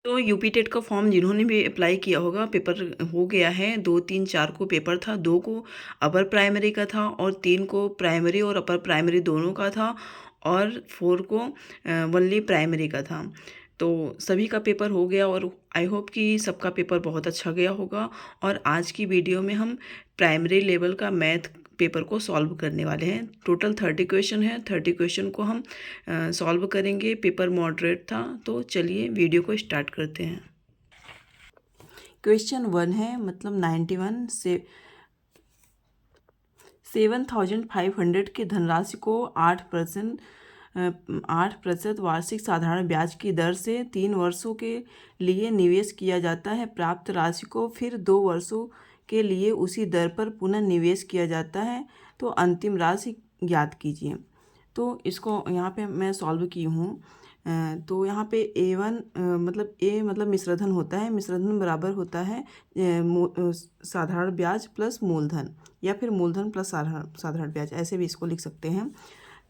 तो UP TET का form जिन्होंने भी अप्लाई किया होगा, पेपर हो गया है। 2, 3, 4 को पेपर था, 2 को अपर प्राइमरी का था और 3 को प्राइमरी और अपर प्राइमरी दोनों का था और 4 को ओनली प्राइमरी का था। तो सभी का पेपर हो गया और आई होप कि सबका पेपर बहुत अच्छा गया होगा। और आज की वीडियो में हम प्राइमरी लेवल का मैथ पेपर को सॉल्व करने वाले हैं। टोटल 30 क्वेश्चन है। 30 क्वेश्चन को हम सॉल्व करेंगे। पेपर मॉडरेट था, तो चलिए वीडियो को स्टार्ट करते हैं। क्वेश्चन 1 है, मतलब 91 से 7,500 की धनराशि को 8% वार्षिक साधारण ब्याज की दर से 3 वर्षों के लिए निवेश किया जाता है। प्राप्त राशि को फिर 2 वर्षों के लिए उसी दर पर पुनः निवेश किया जाता है, तो अंतिम राशि ज्ञात कीजिए। तो इसको यहाँ पे मैं सॉल्व की हूँ। तो यहाँ पे A1 मतलब A मतलब मिश्रधन होता है। मिश्रधन बराबर होता है साधारण ब्याज प्लस मूलधन, या फिर मूलधन प्लस साधारण ब्याज, ऐसे भी इसको लिख सकते हैं।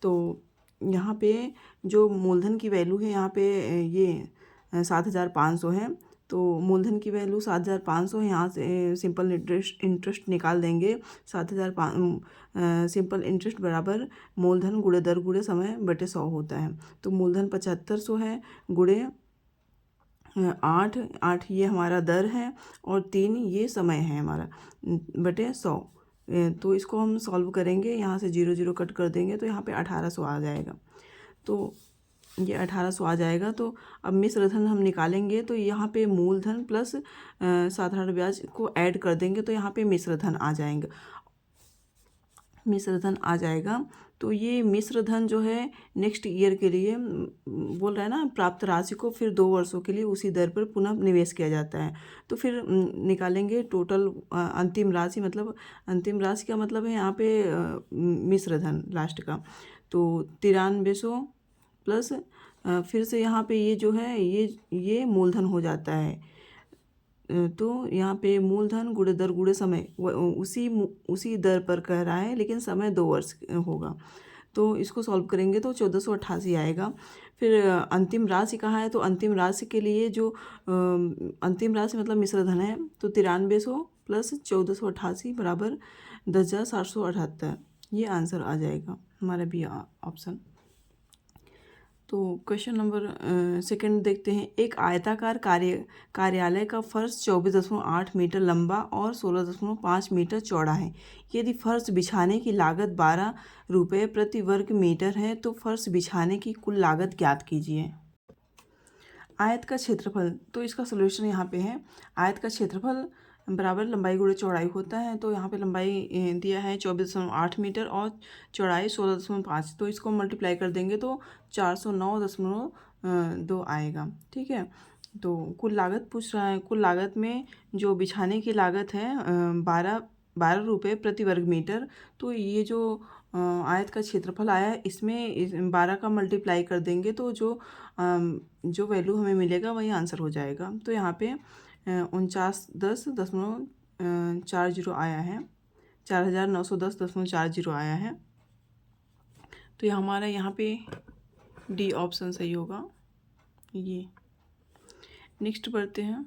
तो यहाँ पे जो मूलधन की वैल्यू है, यहाँ पे ये 7,500 है। तो मूलधन की वैल्यू 7,500 है। यहाँ से सिंपल इंटरेस्ट निकाल देंगे। 7,500 सिंपल इंटरेस्ट बराबर मूलधन गुणे दर गुणे समय बटे 100 होता है। तो मूलधन 7,500 है गुणे 8 ये हमारा दर है और 3 ये समय है हमारा बटे 100। तो इसको हम सॉल्व करेंगे। यहाँ से 0 0 कट कर देंगे तो यहाँ पे 1800 आ जाएगा। तो ये 1800 आ जाएगा। तो अब मिश्रधन हम निकालेंगे, तो यहाँ पे मूलधन प्लस साधारण ब्याज को ऐड कर देंगे, तो यहाँ पे मिश्रधन आ जाएगा। तो ये मिश्रधन जो है नेक्स्ट ईयर के लिए बोल रहा है ना, प्राप्त राशि को फिर 2 वर्षों के लिए उसी दर पर पुनः निवेश किया जाता है। तो फिर निकालेंगे टोटल अंतिम राशि, मतलब अंतिम राशि का मतलब है यहाँ पे मिश्रधन लास्ट का। तो 9300 प्लस फिर से यहाँ पे ये जो है ये मूलधन हो जाता है। तो यहाँ पे मूलधन गुणे दर गुणे समय उसी दर पर कह रहा है, लेकिन समय 2 वर्ष होगा। तो इसको सॉल्व करेंगे तो 1488 आएगा। फिर अंतिम राशि कहाँ है, तो अंतिम राशि के लिए जो अंतिम राशि मतलब मिश्रधन है, तो 9300 प्लस 1488 बराबर 10,778। ये आंसर आ जाएगा हमारा बी ऑप्शन। तो क्वेश्चन नंबर सेकंड देखते हैं। एक आयताकार कार्यालय का फर्श 24.8 मीटर लंबा और 16.5 मीटर चौड़ा है। यदि फर्श बिछाने की लागत 12 रुपये प्रति वर्ग मीटर है, तो फर्श बिछाने की कुल लागत ज्ञात कीजिए। आयत का क्षेत्रफल, तो इसका सलूशन यहाँ पे है। आयत का क्षेत्रफल बराबर लंबाई गुणे चौड़ाई होता है। तो यहाँ पे लंबाई दिया है 24.8 मीटर और चौड़ाई 16.5। तो इसको मल्टीप्लाई कर देंगे तो 409.2 आएगा। ठीक है। तो कुल लागत पूछ रहा है। कुल लागत में जो बिछाने की लागत है 12 रुपये प्रति वर्ग मीटर। तो ये जो आयत का क्षेत्रफल आया है, इसमें 12 का मल्टीप्लाई कर देंगे तो जो वैल्यू हमें मिलेगा वही आंसर हो जाएगा। तो यहाँ पे 4910.40 आया है, 4910.40 आया है। तो ये हमारा यहाँ पे डी ऑप्शन सही होगा। ये नेक्स्ट बढ़ते हैं।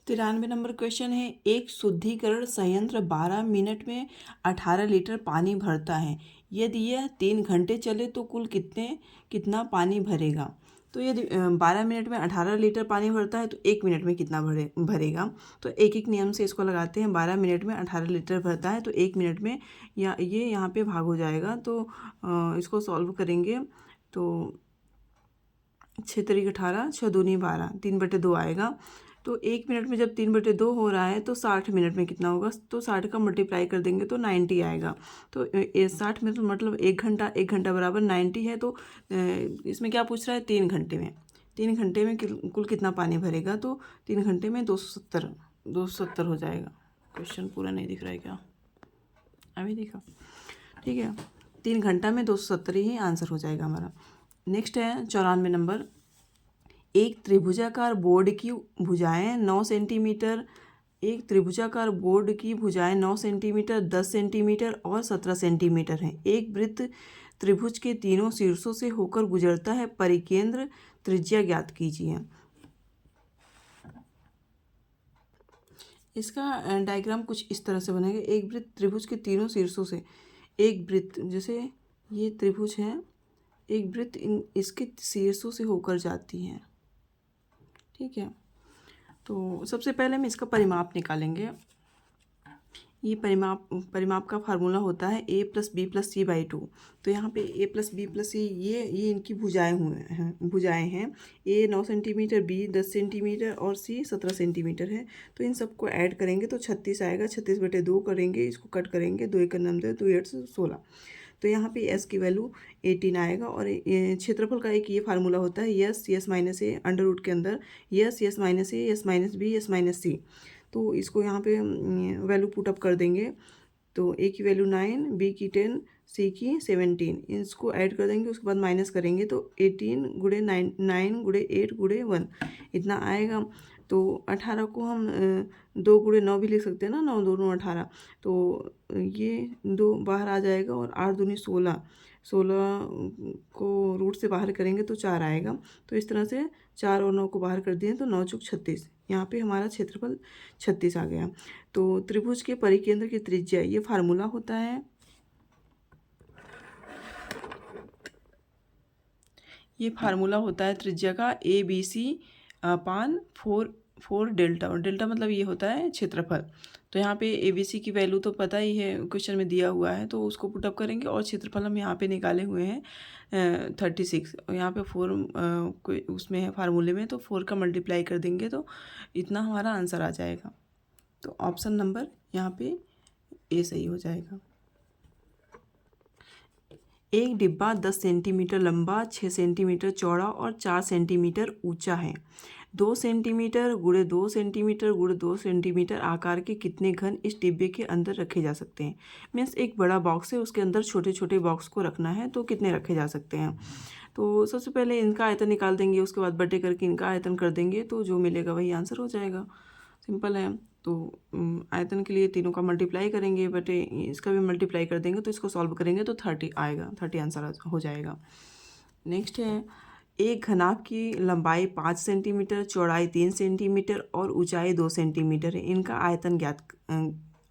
93 नंबर क्वेश्चन है। एक शुद्धिकरण संयंत्र 12 मिनट में 18 लीटर पानी भरता है। यदि यह 3 घंटे चले तो कुल कितना पानी भरेगा। तो यदि 12 मिनट में 18 लीटर पानी भरता है तो 1 मिनट में कितना भरेगा। तो एक एक नियम से इसको लगाते हैं। 12 मिनट में 18 लीटर भरता है तो 1 मिनट में ये यहाँ पे भाग हो जाएगा। तो इसको सॉल्व करेंगे तो 6 तरीक 18, 6 दूनी 12, 3/2 आएगा। तो 1 मिनट में जब 3/2 हो रहा है तो 60 मिनट में कितना होगा। तो 60 का मल्टीप्लाई कर देंगे तो 90 आएगा। तो 60 मिनट मतलब 1 घंटा, 1 घंटा बराबर 90 है। तो इसमें क्या पूछ रहा है, 3 घंटे में। 3 घंटे में कुल कितना पानी भरेगा। तो 3 घंटे में 270 हो जाएगा। क्वेश्चन पूरा नहीं दिख रहा है क्या, अभी दिखा। ठीक है, 3 घंटा में 270 ही आंसर हो जाएगा हमारा। नेक्स्ट है 94 नंबर। एक त्रिभुजाकार बोर्ड की भुजाएं 9 सेंटीमीटर, एक त्रिभुजाकार बोर्ड की भुजाएं 9 सेंटीमीटर, 10 सेंटीमीटर और 17 सेंटीमीटर हैं। एक वृत्त त्रिभुज के तीनों शीर्षों से होकर गुजरता है। परिकेंद्र त्रिज्या ज्ञात कीजिए। इसका डायग्राम कुछ इस तरह से बनेगा। एक वृत्त त्रिभुज के तीनों शीर्षों से, एक वृत्त जैसे ये त्रिभुज है, एक वृत्त इसके शीर्षों से होकर जाती है। ठीक है, तो सबसे पहले हम इसका परिमाप निकालेंगे। ये परिमाप का फार्मूला होता है a+b+c/2। तो यहाँ पे a+b+c ये इनकी भुजाएं हैं। a 9 सेंटीमीटर, b 10 सेंटीमीटर और c 17 सेंटीमीटर है। तो इन सबको ऐड करेंगे तो 36 आएगा। 36/2 करेंगे, इसको कट करेंगे, 2 1 9 2 8 16। तो यहाँ पे s की वैल्यू 18 आएगा। और क्षेत्रफल का एक ये फार्मूला होता है S minus A under root के अंदर S minus A S minus B S minus C. तो इसको यहाँ पे वैल्यू पुटअप कर देंगे। तो ए की वैल्यू 9, बी की 10, सी की 17, इसको ऐड कर देंगे, उसके बाद माइनस करेंगे तो 18 गुणे 9 गुणे 8 गुणे 1 इतना आएगा। तो 18 को हम 2 गुणे 9 भी लिख सकते हैं ना, 9 2 9 18। तो ये 2 बाहर आ जाएगा और 8 दूनी 16, 16 को रूट से बाहर करेंगे तो 4 आएगा। तो इस तरह से 4 और 9 को बाहर कर दिए तो 9 चौक 36। यहाँ पे हमारा क्षेत्रफल 36 आ गया। तो त्रिभुज के परिकेंद्र की त्रिज्या, ये फार्मूला होता है, ये फार्मूला होता है त्रिज्या का ABC अपान 4 डेल्टा। और डेल्टा मतलब ये होता है क्षेत्रफल। तो यहाँ पे ABC की वैल्यू तो पता ही है, क्वेश्चन में दिया हुआ है, तो उसको पुटअप करेंगे। और क्षेत्रफल हम यहाँ पे निकाले हुए हैं 36। और यहाँ पे 4 उसमें है फार्मूले में, तो 4 का मल्टीप्लाई कर देंगे तो इतना हमारा आंसर आ जाएगा। तो ऑप्शन नंबर यहाँ पे ए सही हो जाएगा। एक डिब्बा 10 सेंटीमीटर लंबा, 6 सेंटीमीटर चौड़ा और 4 सेंटीमीटर ऊंचा है। 2 सेंटीमीटर गुणे 2 सेंटीमीटर गुणे 2 सेंटीमीटर आकार के कितने घन इस डिब्बे के अंदर रखे जा सकते हैं। मीन्स एक बड़ा बॉक्स है, उसके अंदर छोटे छोटे बॉक्स को रखना है, तो कितने रखे जा सकते हैं। तो सबसे पहले इनका आयतन निकाल देंगे, उसके बाद बटे करके इनका आयतन कर देंगे, तो जो मिलेगा वही आंसर हो जाएगा। सिंपल है। तो आयतन के लिए तीनों का मल्टीप्लाई करेंगे, बटे इसका भी मल्टीप्लाई कर देंगे, तो इसको सॉल्व करेंगे तो 30 आएगा। 30 आंसर हो जाएगा। नेक्स्ट है, एक घनाभ की लंबाई 5 सेंटीमीटर, चौड़ाई 3 सेंटीमीटर और ऊंचाई 2 सेंटीमीटर है। इनका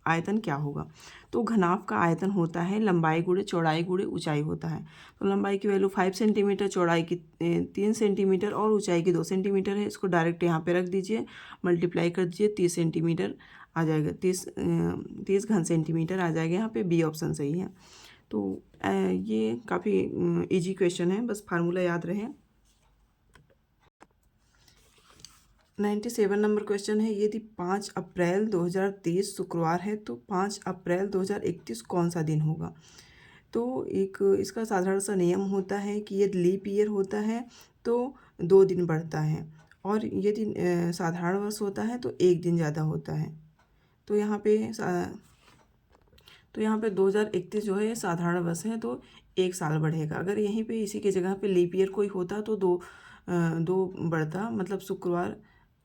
आयतन क्या होगा। तो घनाभ का आयतन होता है लंबाई गुणे चौड़ाई गुणे ऊंचाई होता है। तो लंबाई की वैल्यू 5 सेंटीमीटर, चौड़ाई की 3 सेंटीमीटर और ऊंचाई की 2 सेंटीमीटर है। इसको डायरेक्ट यहाँ पे रख दीजिए, मल्टीप्लाई कर दीजिए, 30 सेंटीमीटर आ जाएगा। 30 घन सेंटीमीटर आ जाएगा। यहाँ पे बी ऑप्शन सही है। तो ये काफ़ी इजी क्वेश्चन है, बस फार्मूला याद रहे। 97 नंबर क्वेश्चन है, यदि 5 अप्रैल 2023 शुक्रवार है तो 5 अप्रैल 2031 कौन सा दिन होगा। तो एक इसका साधारण सा नियम होता है कि यदि लीप ईयर होता है तो 2 दिन बढ़ता है, और यदि साधारण वर्ष होता है तो 1 दिन ज़्यादा होता है। तो यहाँ पे 2031 जो है साधारण वर्ष है, तो 1 साल बढ़ेगा। अगर यहीं पे इसी की जगह पे लीप ईयर कोई होता तो 2 बढ़ता, मतलब शुक्रवार।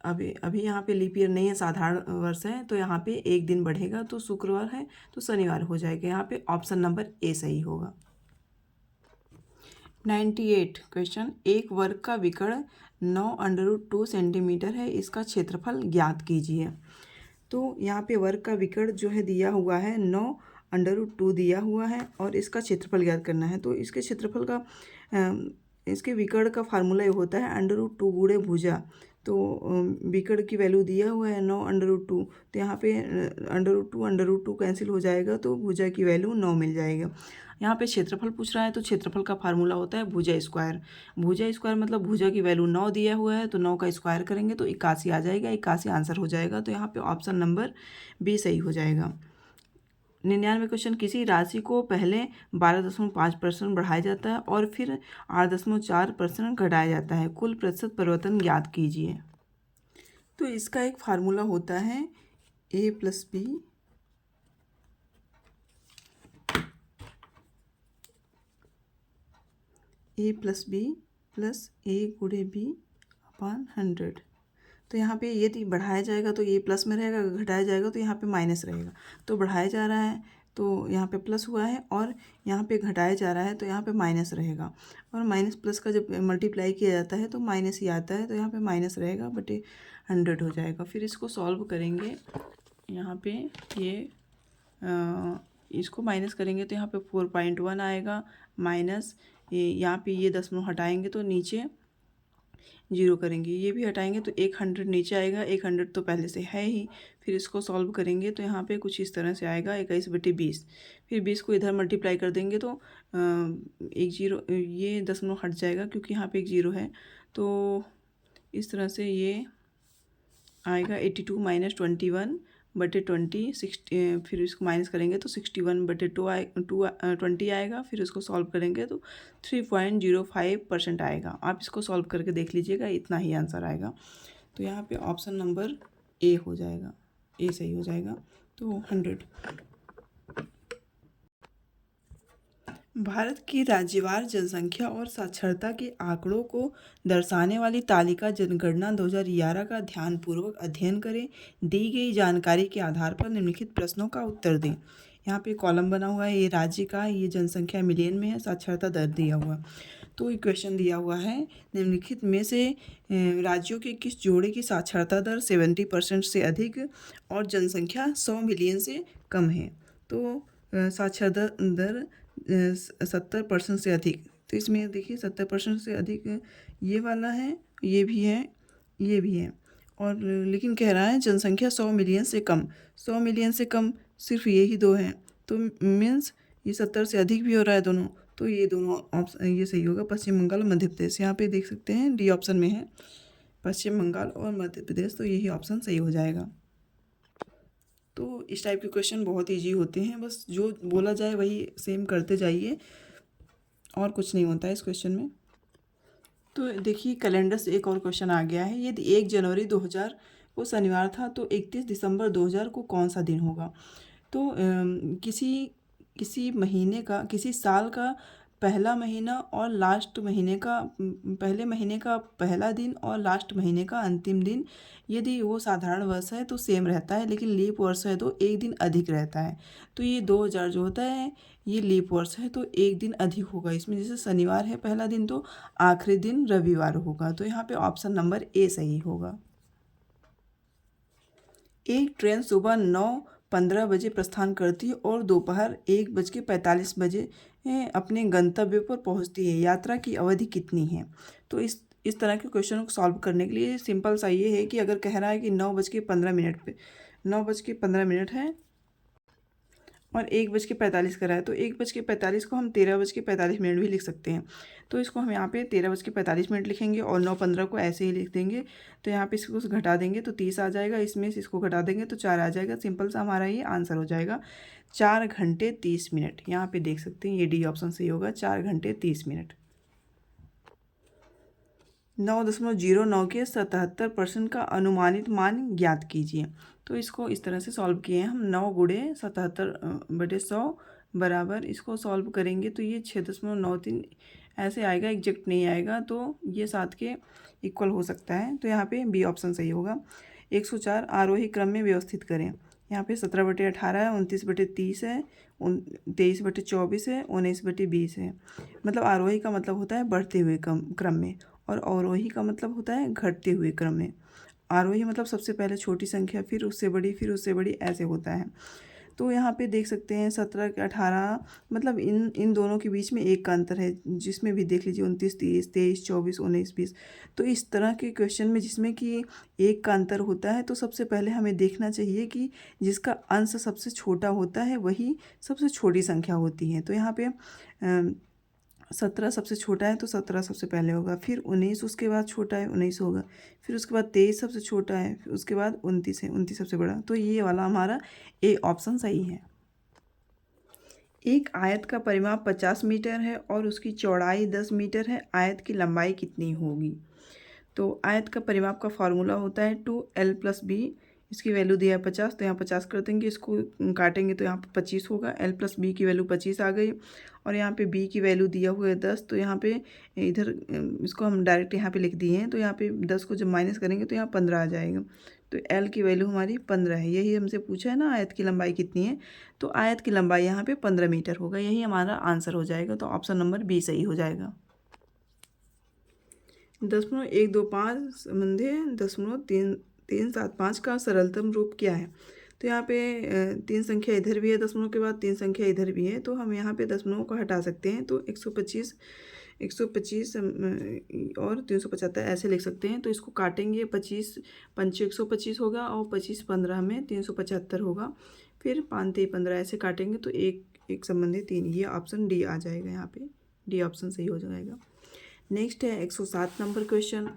अभी यहाँ पे लीप ईयर नहीं है, साधारण वर्ष है, तो यहाँ पे 1 दिन बढ़ेगा, तो शुक्रवार है तो शनिवार हो जाएगा। यहाँ पे ऑप्शन नंबर ए सही होगा। 98 क्वेश्चन, एक वर्ग का विकर्ण 9√2 सेंटीमीटर है, इसका क्षेत्रफल ज्ञात कीजिए। तो यहाँ पे वर्ग का विकर्ण जो है दिया हुआ है 9√2 दिया हुआ है, और इसका क्षेत्रफल ज्ञात करना है। तो इसके क्षेत्रफल का इसके विकर्ण का फार्मूला ये होता है √2 गुणे भुजा। तो विकर्ण की वैल्यू दिया हुआ है 9√2, तो यहाँ पे √2 कैंसिल हो जाएगा, तो भुजा की वैल्यू 9 मिल जाएगा। यहाँ पे क्षेत्रफल पूछ रहा है, तो क्षेत्रफल का फार्मूला होता है भुजा स्क्वायर। भुजा स्क्वायर मतलब भुजा की वैल्यू 9 दिया हुआ है, तो 9 का स्क्वायर करेंगे तो 81 आ जाएगा। 81 आंसर हो जाएगा। तो यहाँ पे ऑप्शन नंबर बी सही हो जाएगा। 99 क्वेश्चन, किसी राशि को पहले 12.5% बढ़ाया जाता है और फिर 8.4% घटाया जाता है, कुल प्रतिशत परिवर्तन ज्ञात कीजिए। तो इसका एक फार्मूला होता है a + b + a गुणे b अपान 100। तो यहाँ पे यदि बढ़ाया जाएगा तो ये प्लस में रहेगा, अगर घटाया जाएगा तो यहाँ पे माइनस रहेगा। तो बढ़ाया जा रहा है तो यहाँ पे प्लस हुआ है और यहाँ पे घटाया जा रहा है तो यहाँ पे माइनस रहेगा। और माइनस प्लस का जब मल्टीप्लाई किया जाता है तो माइनस ही आता है, तो यहाँ पे माइनस रहेगा बटे 100 हो जाएगा। फिर इसको सॉल्व करेंगे, यहाँ पे ये इसको माइनस करेंगे तो यहाँ पे 4.1 आएगा, माइनस यहाँ पे ये दशमलव हटाएंगे तो नीचे 0 करेंगे, ये भी हटाएंगे तो 100 नीचे आएगा, 100 तो पहले से है ही। फिर इसको सॉल्व करेंगे तो यहाँ पे कुछ इस तरह से आएगा 21/20। फिर 20 को इधर मल्टीप्लाई कर देंगे तो एक 0, ये दशमलव हट जाएगा क्योंकि यहाँ पे एक 0 है। तो इस तरह से ये आएगा 82 - 21/20, 60, फिर इसको माइनस करेंगे तो 61/20 आएगा। फिर इसको सॉल्व करेंगे तो 3.05% आएगा। आप इसको सॉल्व करके देख लीजिएगा, इतना ही आंसर आएगा। तो यहाँ पे ऑप्शन नंबर ए हो जाएगा, ए सही हो जाएगा। तो 100। भारत की राज्यवार जनसंख्या और साक्षरता के आंकड़ों को दर्शाने वाली तालिका जनगणना 2011 का ध्यानपूर्वक अध्ययन करें। दी गई जानकारी के आधार पर निम्नलिखित प्रश्नों का उत्तर दें। यहाँ पे कॉलम बना हुआ है, ये राज्य का, ये जनसंख्या मिलियन में है, साक्षरता दर दिया हुआ। तो ये क्वेश्चन दिया हुआ है, निम्नलिखित में से राज्यों के किस जोड़े की साक्षरता दर 70% से अधिक और जनसंख्या 100 मिलियन से कम है। तो साक्षरता दर 70% से अधिक, तो इसमें देखिए 70% से अधिक ये वाला है, ये भी है, ये भी है। और लेकिन कह रहा है जनसंख्या 100 मिलियन से कम, 100 मिलियन से कम सिर्फ ये ही दो हैं, तो मीन्स ये 70 से अधिक भी हो रहा है दोनों। तो ये दोनों ऑप्शन ये सही होगा, पश्चिम बंगाल और मध्य प्रदेश। यहाँ पे देख सकते हैं डी ऑप्शन में है पश्चिम बंगाल और मध्य प्रदेश, तो यही ऑप्शन सही हो जाएगा। तो इस टाइप के क्वेश्चन बहुत ईजी होते हैं, बस जो बोला जाए वही सेम करते जाइए और कुछ नहीं होता है इस क्वेश्चन में। तो देखिए कैलेंडर से एक और क्वेश्चन आ गया है, यदि 1 जनवरी 2000 को शनिवार था तो 31 दिसंबर 2000 को कौन सा दिन होगा। तो किसी महीने का, किसी साल का पहला महीना और लास्ट महीने का, पहले महीने का पहला दिन और लास्ट महीने का अंतिम दिन, यदि वो साधारण वर्ष है तो सेम रहता है, लेकिन लीप वर्ष है तो एक दिन अधिक रहता है। तो ये 2000 जो होता है ये लीप वर्ष है तो एक दिन अधिक होगा इसमें। जैसे शनिवार है पहला दिन तो आखिरी दिन रविवार होगा। तो यहाँ पे ऑप्शन नंबर ए सही होगा। एक ट्रेन सुबह 9:15 बजे प्रस्थान करती है और दोपहर 1:45 बजे अपने गंतव्य पर पहुंचती है। यात्रा की अवधि कितनी है। तो इस तरह के क्वेश्चन को सॉल्व करने के लिए सिंपल सा ये है कि अगर कह रहा है कि 9:15 पे 9:15 है और 1:45 का है तो 1:45 को हम 13:45 भी लिख सकते हैं। तो इसको हम यहाँ पे 13:45 लिखेंगे और 9:15 को ऐसे ही लिख देंगे। तो यहाँ पे इसको घटा देंगे तो 30 आ जाएगा, इसमें से इसको घटा देंगे तो 4 आ जाएगा। सिंपल सा हमारा ये आंसर हो जाएगा 4 घंटे 30 मिनट। यहाँ पे देख सकते हैं ये डी ऑप्शन सही होगा, 4 घंटे 30 मिनट। 9.09 के 77% का अनुमानित मान ज्ञात कीजिए। तो इसको इस तरह से सॉल्व किए हैं हम, 9 × 77/100 बराबर, इसको सॉल्व करेंगे तो ये 6.93 ऐसे आएगा, एग्जैक्ट नहीं आएगा, तो ये 7 के इक्वल हो सकता है। तो यहाँ पे बी ऑप्शन सही होगा। 104 आरोही क्रम में व्यवस्थित करें। यहाँ पे 17/18 है, 29/30 है, 23/24 है, 19/20 है। मतलब आरोही का मतलब होता है बढ़ते हुए क्रम में और अवरोही का मतलब होता है घटते हुए क्रम में। आरोही मतलब सबसे पहले छोटी संख्या, फिर उससे बड़ी, फिर उससे बड़ी, ऐसे होता है। तो यहाँ पे देख सकते हैं 17 के 18 मतलब इन दोनों के बीच में एक का अंतर है, जिसमें भी देख लीजिए 29, 30, 23, 24, 19, 20। तो इस तरह के क्वेश्चन में जिसमें कि एक का अंतर होता है तो सबसे पहले हमें देखना चाहिए कि जिसका अंश सबसे छोटा होता है वही सबसे छोटी संख्या होती है। तो यहाँ पे 17 सबसे छोटा है तो 17 सबसे पहले होगा, फिर 19 उसके बाद छोटा है 19 होगा, फिर उसके बाद 23 सबसे छोटा है, फिर उसके बाद 29 है, 29 सबसे बड़ा। तो ये वाला हमारा ए ऑप्शन सही है। एक आयत का परिमाप 50 मीटर है और उसकी चौड़ाई 10 मीटर है, आयत की लंबाई कितनी होगी। तो आयत का परिमाप का फार्मूला होता है 2l+b, इसकी वैल्यू दिया है 50 तो यहाँ 50 कर देंगे, इसको काटेंगे तो यहाँ पर 25 होगा। l+b की वैल्यू 25 आ गई और यहाँ पे b की वैल्यू दिया हुआ है 10, तो यहाँ पे इधर इसको हम डायरेक्ट यहाँ पे लिख दिए हैं। तो यहाँ पे 10 को जब माइनस करेंगे तो यहाँ 15 आ जाएगा। तो एल की वैल्यू हमारी 15 है। यही हमसे पूछा है ना आयत की लंबाई कितनी है, तो आयत की लंबाई यहाँ पे 15 मीटर होगा। यही हमारा आंसर हो जाएगा। तो ऑप्शन नंबर बी सही हो जाएगा। 0.125 संबंधी 0.3375 का सरलतम रूप क्या है? तो यहाँ पे 3 संख्या इधर भी है दशमलव के बाद, 3 संख्या इधर भी है, तो हम यहाँ पे दशमलव को हटा सकते हैं। तो 125 और 375 ऐसे लिख सकते हैं। तो इसको काटेंगे, 25 पंचे 125 होगा और 25 15 में 375 होगा। फिर 5 3 15 ऐसे काटेंगे तो एक संबंधी 3। ये ऑप्शन डी आ जाएगा। यहाँ पे डी ऑप्शन सही हो जाएगा। नेक्स्ट है 107 नंबर क्वेश्चन।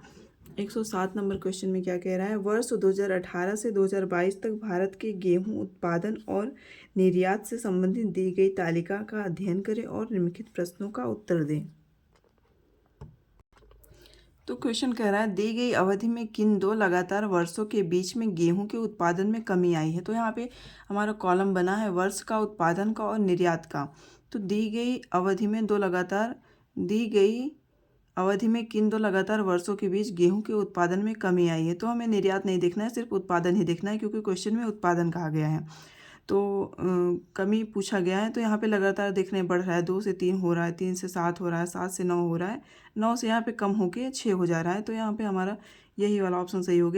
107 नंबर क्वेश्चन में क्या कह रहा है? वर्ष 2018 से 2022 तक भारत के गेहूं उत्पादन और निर्यात से संबंधित दी गई तालिका का अध्ययन करें और निम्नलिखित प्रश्नों का उत्तर दें। तो क्वेश्चन कह रहा है दी गई अवधि में किन 2 लगातार वर्षों के बीच में गेहूं के उत्पादन में कमी आई है? तो यहाँ पे हमारा कॉलम बना है वर्ष का, उत्पादन का और निर्यात का। तो दी गई अवधि में किन 2 लगातार वर्षों के बीच गेहूं के उत्पादन में कमी आई है? तो हमें निर्यात नहीं देखना है, सिर्फ उत्पादन ही देखना है, क्योंकि क्वेश्चन में उत्पादन कहा गया है। तो कमी पूछा गया है। तो यहाँ पे लगातार देखने बढ़ रहा है, 2 से 3 हो रहा है, 3 से 7 हो रहा है, 7 से 9 हो रहा है, 9 से यहाँ पे कम होके 6 हो जा रहा है। तो यहाँ पे हमारा यही वाला ऑप्शन सही हो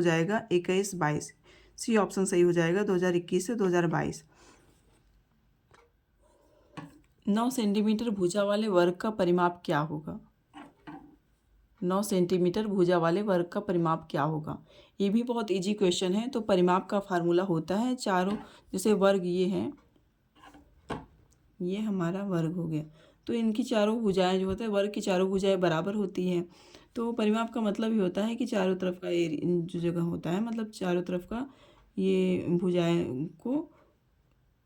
जाएगा 21 22। सी ऑप्शन सही हो जाएगा 2021 से 2022। 9 सेंटीमीटर भुजा वाले वर्ग का परिमाप क्या होगा? 9 सेंटीमीटर भुजा वाले वर्ग का परिमाप क्या होगा? ये भी बहुत इजी क्वेश्चन है। तो परिमाप का फार्मूला होता है चारों, जैसे वर्ग ये है, ये हमारा वर्ग हो गया, तो इनकी चारों भुजाएं जो होते हैं, वर्ग की चारों भुजाएं बराबर होती हैं। तो परिमाप का मतलब ही होता है कि चारों तरफ का जो जगह होता है, मतलब चारों तरफ का ये भुजाएं को,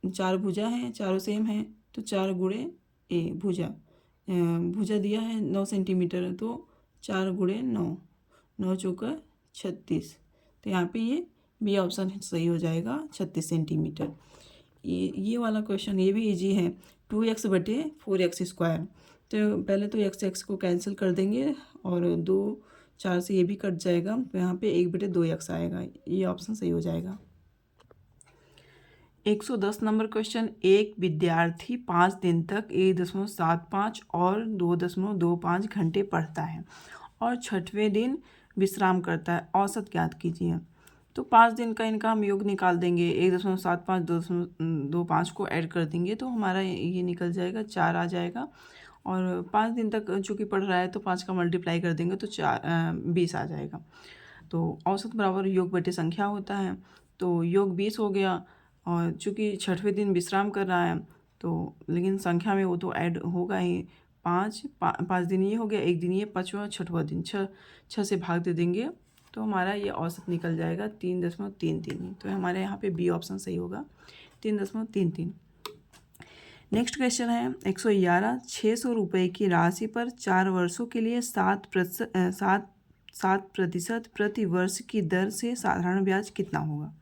4 भुजा हैं, चारों सेम हैं, तो 4 गुणे ए भुजा दिया है 9 सेंटीमीटर, तो 4 गुणे 9, 9 चौका 36। तो यहाँ पे ये बी ऑप्शन सही हो जाएगा 36 सेंटीमीटर। ये वाला क्वेश्चन ये भी इजी है। 2x बटे 4x स्क्वायर। तो पहले तो x को कैंसिल कर देंगे और 2 4 से ये भी कट जाएगा, तो यहाँ पे 1 बटे 2x आएगा। ये ऑप्शन सही हो जाएगा। 110 नंबर क्वेश्चन। एक विद्यार्थी 5 दिन तक 1.75 और 2.25 घंटे पढ़ता है और 6वें दिन विश्राम करता है। औसत ज्ञात कीजिए। तो 5 दिन का इनका हम योग निकाल देंगे, 1.75 2.25 को ऐड कर देंगे, तो हमारा ये निकल जाएगा 4 आ जाएगा। और 5 दिन तक चूँकि पढ़ रहा है तो 5 का मल्टीप्लाई कर देंगे तो 20 आ जाएगा। तो औसत बराबर योग बटे संख्या होता है, तो योग 20 हो गया। और चूँकि 6वें दिन विश्राम कर रहा है, तो लेकिन संख्या में वो तो ऐड होगा ही। 5 दिन ये हो गया, 1 दिन ये, 5वां 6वां दिन, 6 से भाग दे देंगे, तो हमारा ये औसत निकल जाएगा 3.33। तो हमारे यहाँ पे बी ऑप्शन सही होगा 3.33। नेक्स्ट क्वेश्चन है 111। 600 रुपये की राशि पर 4 वर्षों के लिए 7% प्रति वर्ष की दर से साधारण ब्याज कितना होगा?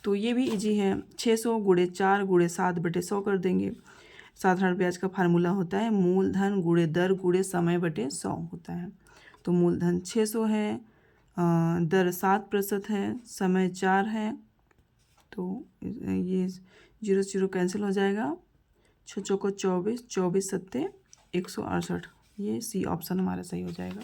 तो ये भी इजी है। 600 गुणे 4 गुणे 7 बटे 100 कर देंगे। साधारण ब्याज का फार्मूला होता है मूलधन गुणे दर गुणे समय बटे 100 होता है। तो मूलधन 600 है, दर 7% है, समय 4 है, तो ये 0 0 कैंसिल हो जाएगा। 6 चौको 24, 24 सत्ते 168। ये सी ऑप्शन हमारा सही हो जाएगा।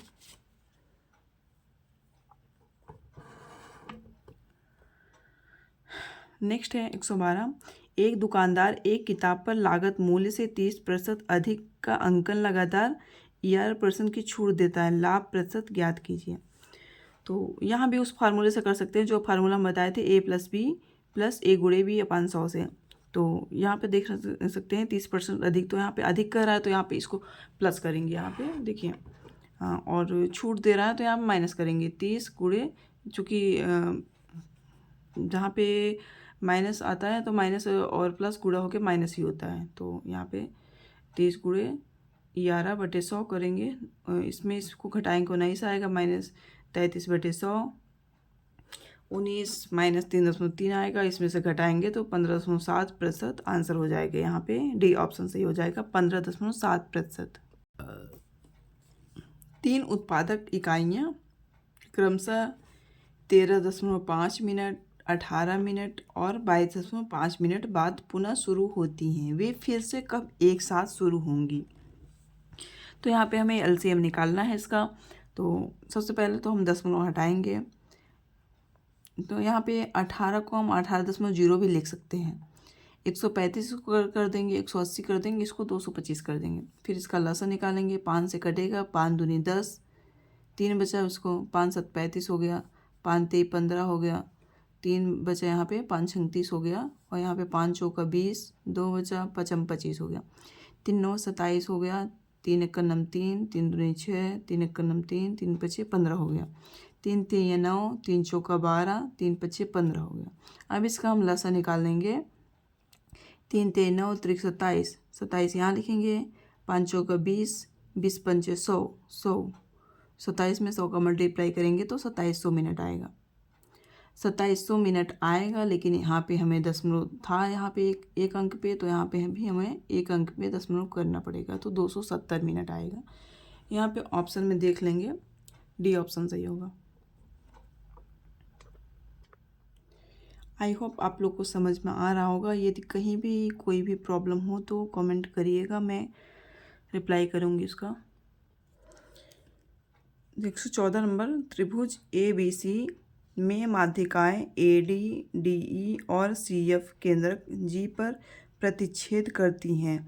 नेक्स्ट है 112। एक दुकानदार एक किताब पर लागत मूल्य से 30% अधिक का अंकन लगातार 11% की छूट देता है। लाभ प्रतिशत ज्ञात कीजिए। तो यहाँ भी उस फार्मूले से कर सकते हैं जो फार्मूला हम बताए थे, a + b + a × b/100 से। तो यहाँ पे देख सकते हैं 30% अधिक, तो यहाँ पे अधिक कर रहा है तो यहाँ पे इसको प्लस करेंगे। यहाँ पे देखिए, हाँ, और छूट दे रहा है तो यहाँ पे माइनस करेंगे। 30 गुणे, चूँकि जहाँ पे माइनस आता है तो माइनस और प्लस गुणा होकर माइनस ही होता है। तो यहाँ पे 30 गुणे 11/100 करेंगे। इसमें इसको घटाएंगे, 19 आएगा, -33/100, 19 - 3.3 आएगा। इसमें से घटाएंगे तो 15.7% आंसर हो जाएगा। यहाँ पे डी ऑप्शन सही हो जाएगा 15.7%। 3 उत्पादक इकाइयाँ क्रमशः 13.5 मिनट, 18 मिनट और 22.5 मिनट बाद पुनः शुरू होती हैं। वे फिर से कब एक साथ शुरू होंगी? तो यहाँ पे हमें एलसीएम निकालना है इसका। तो सबसे पहले तो हम दशमलव हटाएंगे। तो यहाँ पे 18 को हम 18.0 भी लिख सकते हैं। 135 को कर देंगे, 180 कर देंगे, इसको 225 कर देंगे। फिर इसका लसा निकालेंगे, 5 से कटेगा, 5 दूनी 10, 3 बचा उसको, 5 7 35 हो गया, 5 3 15 हो गया, 3 बचा यहाँ पे, 5 6 30 हो गया, और यहाँ पे 5 चौका 20, 2 बचा, 5 25 हो गया, 3 9 27 हो गया, 3 1 9 3, 3 दूनी 6, 3 1 9 3, 3 5 15 हो गया, 3 3 9, 3 चौका 12, 3 5 15 हो गया। अब इसका हम लसा निकाल लेंगे। 3 3 9 त्रिक 27, 27 यहाँ लिखेंगे, 5 चौका 20, 20 पंचे 100, 100, 27 में 100 का मल्टीप्लाई करेंगे तो 2700 मिनट आएगा। 2700 मिनट आएगा, लेकिन यहाँ पे हमें दशमलव था यहाँ पे एक अंक पे, तो यहाँ पे भी हमें एक अंक पे दशमलव करना पड़ेगा, तो 270 मिनट आएगा। यहाँ पे ऑप्शन में देख लेंगे, डी ऑप्शन सही होगा। आई होप आप लोग को समझ में आ रहा होगा। यदि कहीं भी कोई भी प्रॉब्लम हो तो कमेंट करिएगा, मैं रिप्लाई करूँगी उसका। 114 नंबर, त्रिभुज ABC में माध्यिकाएं AD, DE और CF केंद्रक G पर प्रतिच्छेद करती हैं।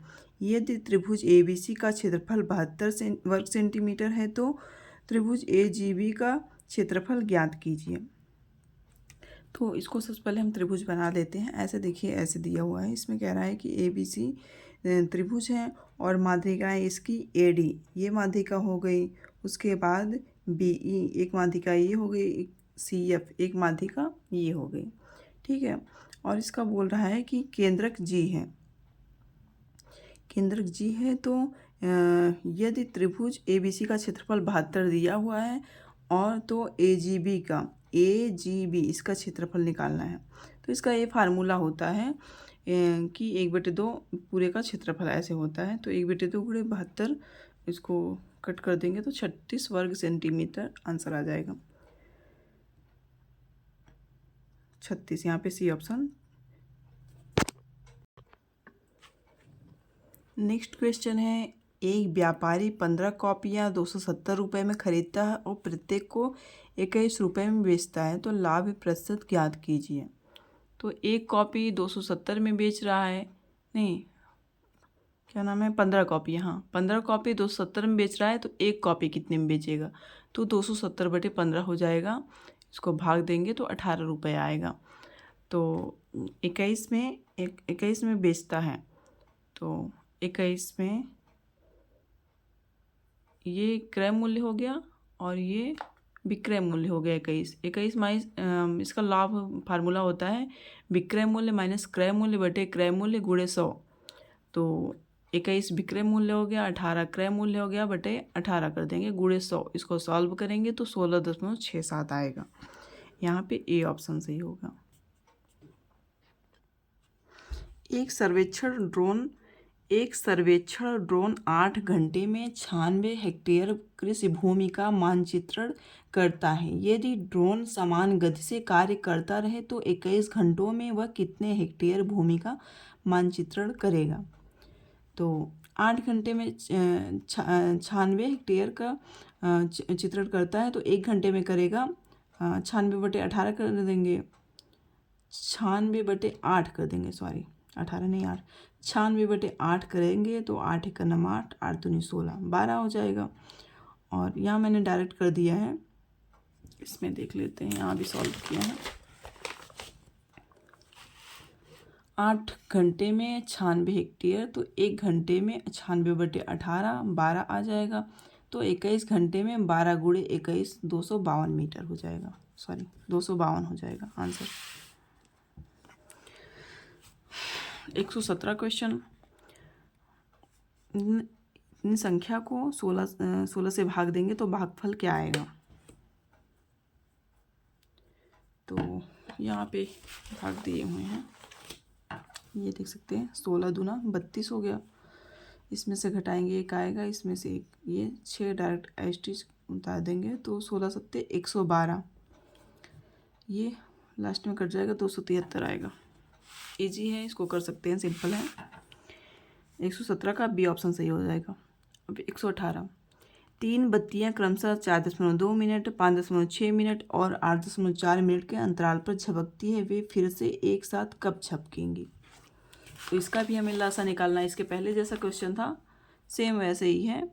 यदि त्रिभुज ABC का क्षेत्रफल 72 वर्ग सेंटीमीटर है तो त्रिभुज AGB का क्षेत्रफल ज्ञात कीजिए। तो इसको सबसे पहले हम त्रिभुज बना लेते हैं। ऐसे देखिए, ऐसे दिया हुआ है, इसमें कह रहा है कि ABC त्रिभुज है और माध्यिकाएं इसकी AD, ये माध्यिका हो गई, उसके बाद BE एक माध्यिका ये हो गई, CF एक माध्यिका ये हो गई, ठीक है। और इसका बोल रहा है कि केंद्रक G है, केंद्रक G है, तो यदि त्रिभुज ABC का क्षेत्रफल 72 दिया हुआ है और तो AGB इसका क्षेत्रफल निकालना है, तो इसका ये फार्मूला होता है कि 1/2 पूरे का क्षेत्रफल ऐसे होता है। तो 1/2 गुणे 72, इसको कट कर देंगे तो 36 वर्ग सेंटीमीटर आंसर आ जाएगा। 36, यहाँ पे सी ऑप्शन। नेक्स्ट क्वेश्चन है, एक व्यापारी 15 कॉपियाँ 270 रुपये में खरीदता है और प्रत्येक को 21 रुपये में बेचता है, तो लाभ प्रतिशत ज्ञात कीजिए। तो एक कॉपी 270 में बेच रहा है, नहीं क्या नाम है, 15 कॉपी, हाँ 15 कॉपी 270 में बेच रहा है, तो एक कॉपी कितने में बेचेगा? तो 270/15 हो जाएगा, इसको भाग देंगे तो 18 रुपये आएगा। तो 21 में बेचता है, तो 21 में ये क्रय मूल्य हो गया और ये विक्रय मूल्य हो गया 21 माइनस, इसका लाभ फार्मूला होता है विक्रय मूल्य माइनस क्रय मूल्य बटे क्रय मूल्य गुणे 100। तो 21 विक्रय मूल्य हो गया, 18 क्रय मूल्य हो गया, बटे 18 कर देंगे गुणे 100। इसको सॉल्व करेंगे तो 16.67 आएगा। यहाँ पे ए ऑप्शन सही होगा। एक सर्वेक्षण ड्रोन 8 घंटे में 96 हेक्टेयर कृषि भूमि का मानचित्रण करता है। यदि ड्रोन समान गति से कार्य करता रहे तो 21 घंटों में वह कितने हेक्टेयर भूमि का मानचित्रण करेगा? तो 8 घंटे में 96 हेक्टेयर का चित्रण करता है, तो 1 घंटे में करेगा 96/18 कर देंगे, 96/8 कर देंगे, सॉरी 18 नहीं 8, 96/8 करेंगे तो 8 1 9 8, 8 दूनी 16, 12 हो जाएगा। और यहाँ मैंने डायरेक्ट कर दिया है, इसमें देख लेते हैं, यहाँ भी सॉल्व किया है। 8 घंटे में 96 हेक्टेयर, तो 1 घंटे में 96/18, 12 आ जाएगा। तो 21 घंटे में 12 गुणे 21, 252 मीटर हो जाएगा, सॉरी 252 हो जाएगा आंसर। 117 क्वेश्चन, इन संख्या को 16 से भाग देंगे तो भागफल क्या आएगा? तो यहाँ पे भाग दिए हुए हैं, ये देख सकते हैं, 16 दूना 32 हो गया, इसमें से घटाएंगे एक आएगा, इसमें से एक, ये 6 डायरेक्ट एस्टिच उतार देंगे तो 16 सत्ते 112, ये लास्ट में कट जाएगा, 273 आएगा। इजी है, इसको कर सकते हैं, सिंपल है। 117 का बी ऑप्शन सही हो जाएगा। अब 118, 3 बत्तियां क्रमशः 4.2 मिनट, 5.6 मिनट और 8.4 मिनट के अंतराल पर झपकती है, वे फिर से एक साथ कब झपकेंगी? तो इसका भी हमें लासा निकालना है। इसके पहले जैसा क्वेश्चन था सेम वैसे ही है,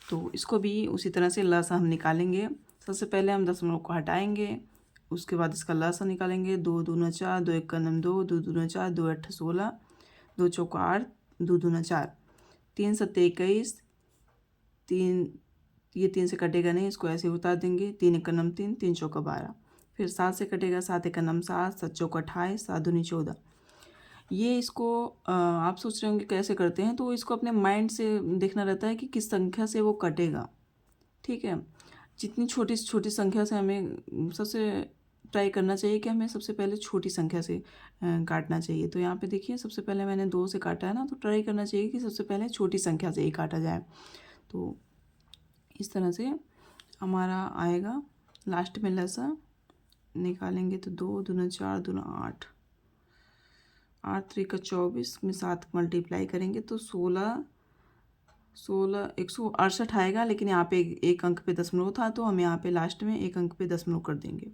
तो इसको भी उसी तरह से लासा हम निकालेंगे। सबसे पहले हम दशमलव को हटाएंगे, उसके बाद इसका लासा निकालेंगे। 2 दूना 4, 2 एक का नम 2, 2 दूना 4, 2 अट्ठ 16, 2 चौका 8, 2 दूना 4, 3 सत्ते 21, 3 ये 3 से कटेगा नहीं, इसको ऐसे उतार देंगे। 3 एक का नम 3, 3 चौका 12, फिर 7 से कटेगा, 7 एक का नम 7, 7 चौका 28, 7 दूनी 14। ये इसको आप सोच रहे होंगे कैसे करते हैं, तो इसको अपने माइंड से देखना रहता है कि किस संख्या से वो कटेगा। ठीक है, जितनी छोटी से छोटी संख्या से हमें सबसे ट्राई करना चाहिए कि हमें सबसे पहले छोटी संख्या से काटना चाहिए। तो यहाँ पे देखिए, सबसे पहले मैंने 2 से काटा है ना, तो ट्राई करना चाहिए कि सबसे पहले छोटी संख्या से ही काटा जाए। तो इस तरह से हमारा आएगा। लास्ट में लसा निकालेंगे तो 2 दूना 4 दूना 8, 8 3 का 24 में 7 मल्टीप्लाई करेंगे तो 16 168 आएगा। लेकिन यहाँ पे एक अंक पे दशमलव था, तो हम यहाँ पे लास्ट में एक अंक पे दशमलव कर देंगे,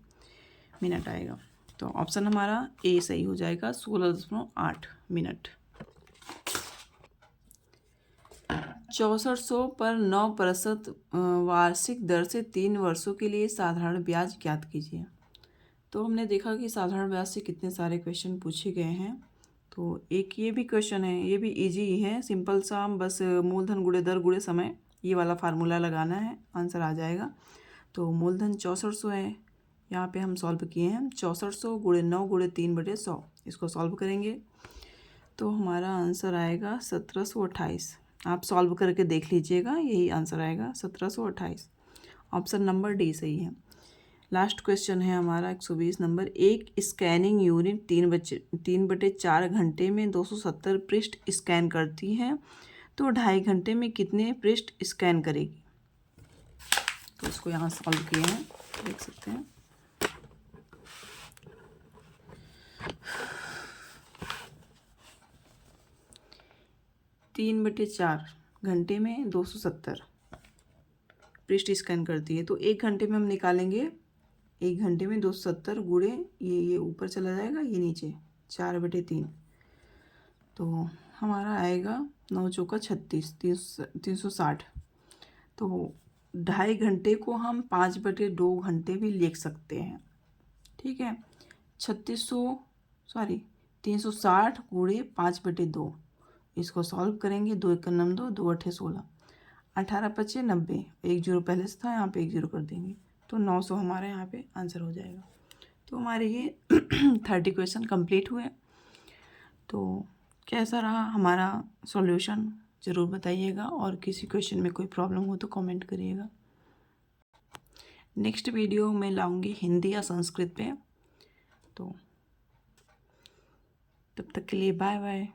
मिनट आएगा। तो ऑप्शन हमारा ए सही हो जाएगा, 16.8 मिनट। 6400 पर 9% वार्षिक दर से 3 वर्षों के लिए साधारण ब्याज ज्ञात कीजिए। तो हमने देखा कि साधारण ब्याज से कितने सारे क्वेश्चन पूछे गए हैं। तो एक ये भी क्वेश्चन है, ये भी इजी ही है, सिंपल सा, बस मूलधन गुणे दर गुणे समय ये वाला फार्मूला लगाना है, आंसर आ जाएगा। तो मूलधन 6400 है, यहाँ पे हम सॉल्व किए हैं। 6400 गुणे 9 गुणे 3/100, इसको सॉल्व करेंगे तो हमारा आंसर आएगा 1728। आप सॉल्व करके देख लीजिएगा, यही आंसर आएगा 1728। ऑप्शन नंबर डी सही है। लास्ट क्वेश्चन है हमारा 120 नंबर। एक स्कैनिंग यूनिट 3/4 घंटे में 270 पृष्ठ स्कैन करती है, तो 2.5 घंटे में कितने पृष्ठ स्कैन करेगी? तो इसको यहाँ सॉल्व किए हैं, देख सकते हैं। तीन बटे चार घंटे में 270 पृष्ठ स्कैन करती है, तो 1 घंटे में हम निकालेंगे। 1 घंटे में 270 गुणे ये ऊपर चला जाएगा, ये नीचे 4/3, तो हमारा आएगा 9 चौका 36, 360। तो 2.5 घंटे को हम 5/2 घंटे भी लिख सकते हैं। ठीक है, 360 गुणे 5/2, इसको सॉल्व करेंगे। 2 एक का नम 2, 2 अट्ठे 16, 18 पच्चे 90, 1 जीरो पहले से था, यहाँ पे 1 जीरो कर देंगे, तो 900 हमारे यहाँ पे आंसर हो जाएगा। तो हमारे ये 30 क्वेश्चन कंप्लीट हुए। तो कैसा रहा हमारा सॉल्यूशन ज़रूर बताइएगा, और किसी क्वेश्चन में कोई प्रॉब्लम हो तो कमेंट करिएगा। नेक्स्ट वीडियो में लाऊंगी हिंदी या संस्कृत पे। तो तब तक के लिए बाय बाय।